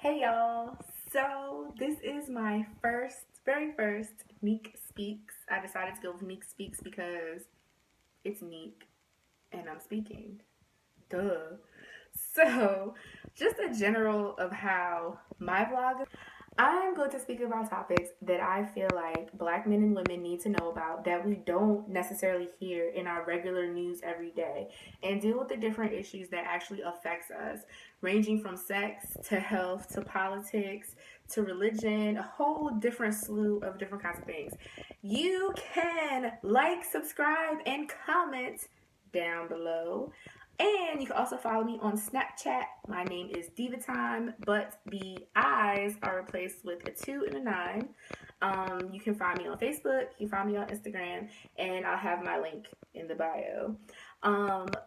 Hey y'all. So this is my very first Neek Speaks. I decided to go with Neek Speaks because it's Neek and I'm speaking. Duh. So just a general of how my vlog. I'm going to speak about topics that I feel like black men and women need to know about that we don't necessarily hear in our regular news every day, and deal with the different issues that actually affects us, ranging from sex to health to politics to religion, a whole different slew of different kinds of things. You can like, subscribe, and comment down below. And you can also follow me on Snapchat. My name is Diva Time, but the I's are replaced with a 2 and a 9. You can find me on Facebook, you can find me on Instagram, and I'll have my link in the bio.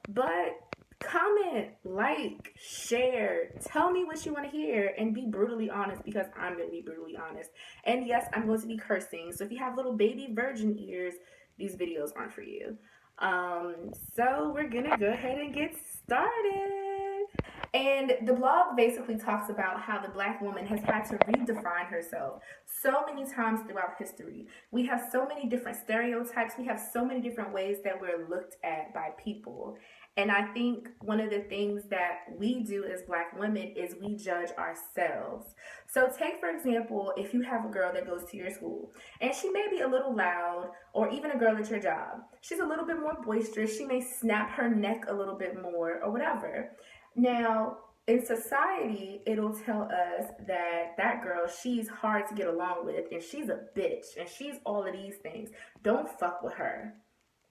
But comment, like, share, tell me what you want to hear, and be brutally honest because I'm going to be brutally honest. And yes, I'm going to be cursing. So if you have little baby virgin ears, these videos aren't for you. So we're gonna go ahead and get started. And the blog basically talks about how the black woman has had to redefine herself so many times throughout history. We have so many different stereotypes, we have so many different ways that we're looked at by people. And I think one of the things that we do as black women is we judge ourselves. So, take for example, if you have a girl that goes to your school and she may be a little loud, or even a girl at your job, she's a little bit more boisterous, she may snap her neck a little bit more, or whatever. Now, in society, it'll tell us that that girl, she's hard to get along with, and she's a bitch, and she's all of these things. Don't fuck with her.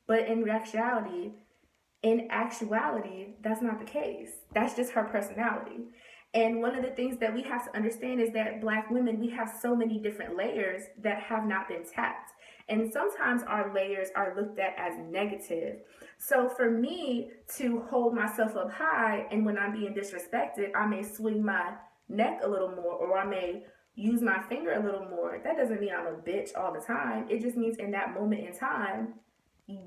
But in actuality, that's not the case. That's just her personality. And one of the things that we have to understand is that black women, we have so many different layers that have not been tapped. And sometimes our layers are looked at as negative. So for me to hold myself up high, and when I'm being disrespected, I may swing my neck a little more, or I may use my finger a little more. That doesn't mean I'm a bitch all the time. It just means in that moment in time,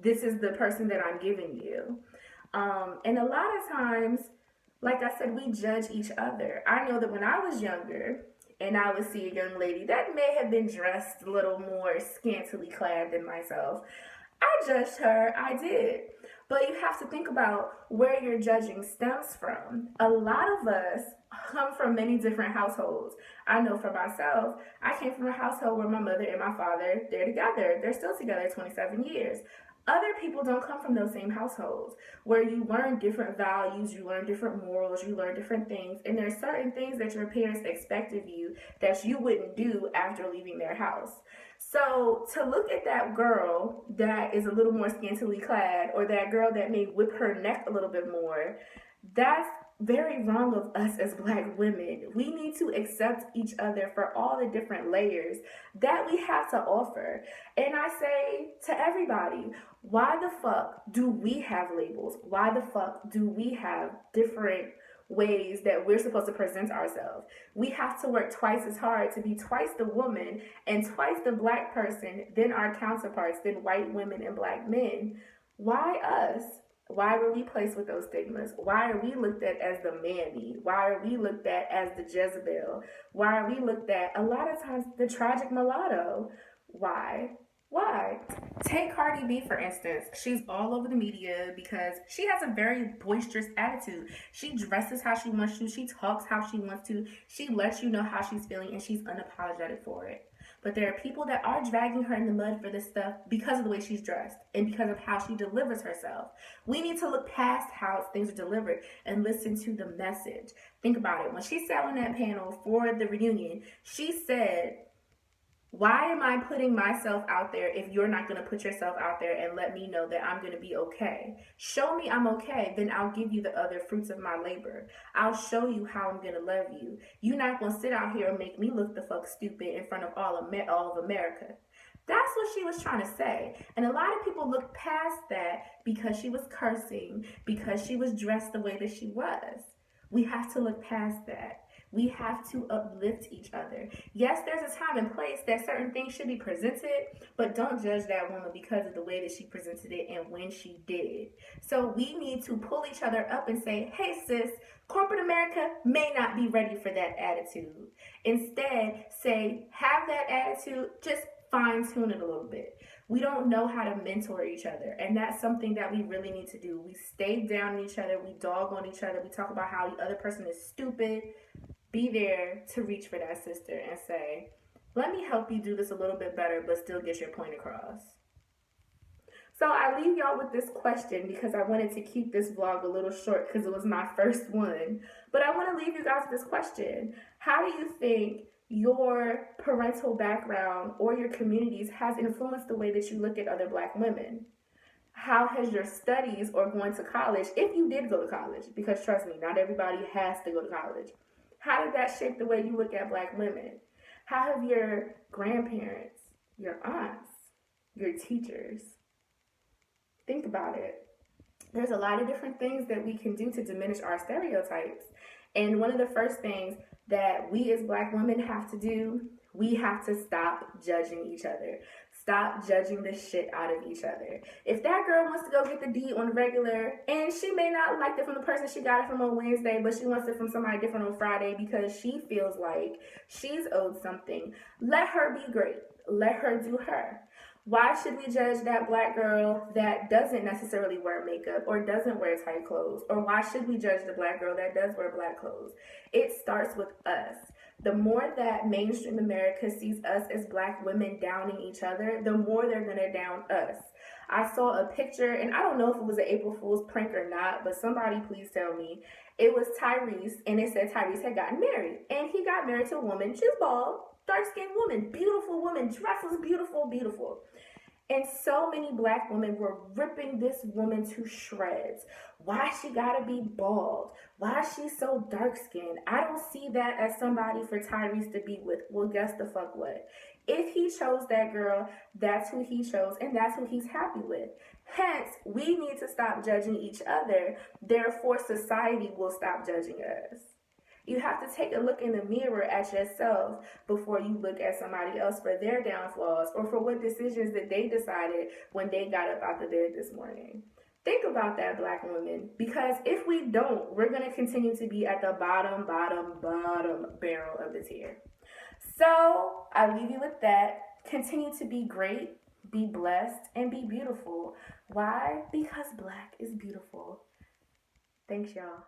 this is the person that I'm giving you. And a lot of times, like I said, we judge each other. I know that when I was younger and I would see a young lady that may have been dressed a little more scantily clad than myself, I judged her, I did. But you have to think about where your judging stems from. A lot of us come from many different households. I know for myself, I came from a household where my mother and my father, they're together. They're still together 27 years. Other people don't come from those same households where you learn different values, you learn different morals, you learn different things, and there's certain things that your parents expect of you that you wouldn't do after leaving their house. So to look at that girl that is a little more scantily clad, or that girl that may whip her neck a little bit more, that's very wrong of us as black women. We need to accept each other for all the different layers that we have to offer. And I say to everybody, why the fuck do we have labels? Why the fuck do we have different ways that we're supposed to present ourselves? We have to work twice as hard to be twice the woman and twice the black person than our counterparts, than white women and black men. Why us? Why were we placed with those stigmas? Why are we looked at as the mammy? Why are we looked at as the Jezebel? Why are we looked at a lot of times the tragic mulatto? Why? Why? Take Cardi B, for instance. She's all over the media because she has a very boisterous attitude. She dresses how she wants to. She talks how she wants to. She lets you know how she's feeling, and she's unapologetic for it. But there are people that are dragging her in the mud for this stuff because of the way she's dressed and because of how she delivers herself. We need to look past how things are delivered and listen to the message. Think about it. When she sat on that panel for the reunion, she said, why am I putting myself out there if you're not going to put yourself out there and let me know that I'm going to be okay? Show me I'm okay, then I'll give you the other fruits of my labor. I'll show you how I'm going to love you. You're not going to sit out here and make me look the fuck stupid in front of all of America. That's what she was trying to say. And a lot of people look past that because she was cursing, because she was dressed the way that she was. We have to look past that. We have to uplift each other. Yes, there's a time and place that certain things should be presented, but don't judge that woman because of the way that she presented it and when she did it. So we need to pull each other up and say, hey sis, corporate America may not be ready for that attitude. Instead, say, have that attitude, just fine tune it a little bit. We don't know how to mentor each other, and that's something that we really need to do. We stay down on each other, we dog on each other, we talk about how the other person is stupid. Be there to reach for that sister and say, let me help you do this a little bit better, but still get your point across. So I leave y'all with this question because I wanted to keep this vlog a little short because it was my first one. But I want to leave you guys with this question. How do you think your parental background or your communities has influenced the way that you look at other Black women? How has your studies or going to college, if you did go to college, because trust me, not everybody has to go to college, how did that shape the way you look at Black women? How have your grandparents, your aunts, your teachers, think about it. There's a lot of different things that we can do to diminish our stereotypes. And one of the first things that we as Black women have to do, we have to stop judging each other. Stop judging the shit out of each other. If that girl wants to go get the D on the regular, and she may not like it from the person she got it from on Wednesday, but she wants it from somebody different on Friday because she feels like she's owed something, let her be great. Let her do her. Why should we judge that Black girl that doesn't necessarily wear makeup or doesn't wear tight clothes? Or why should we judge the Black girl that does wear Black clothes? It starts with us. The more that mainstream America sees us as Black women downing each other, the more they're going to down us. I saw a picture, and I don't know if it was an April Fool's prank or not, but somebody please tell me. It was Tyrese, and it said Tyrese had gotten married. And he got married to a woman. She's bald, dark-skinned woman, beautiful woman, dresses beautiful, beautiful. And so many Black women were ripping this woman to shreds. Why she gotta be bald? Why she's so dark-skinned? I don't see that as somebody for Tyrese to be with. Well, guess the fuck what? If he chose that girl, that's who he chose, and that's who he's happy with. Hence, we need to stop judging each other. Therefore, society will stop judging us. You have to take a look in the mirror at yourself before you look at somebody else for their downfalls or for what decisions that they decided when they got up out the bed this morning. Think about that, Black women, because if we don't, we're going to continue to be at the bottom barrel of the tier. So I leave you with that. Continue to be great, be blessed, and be beautiful. Why? Because Black is beautiful. Thanks, y'all.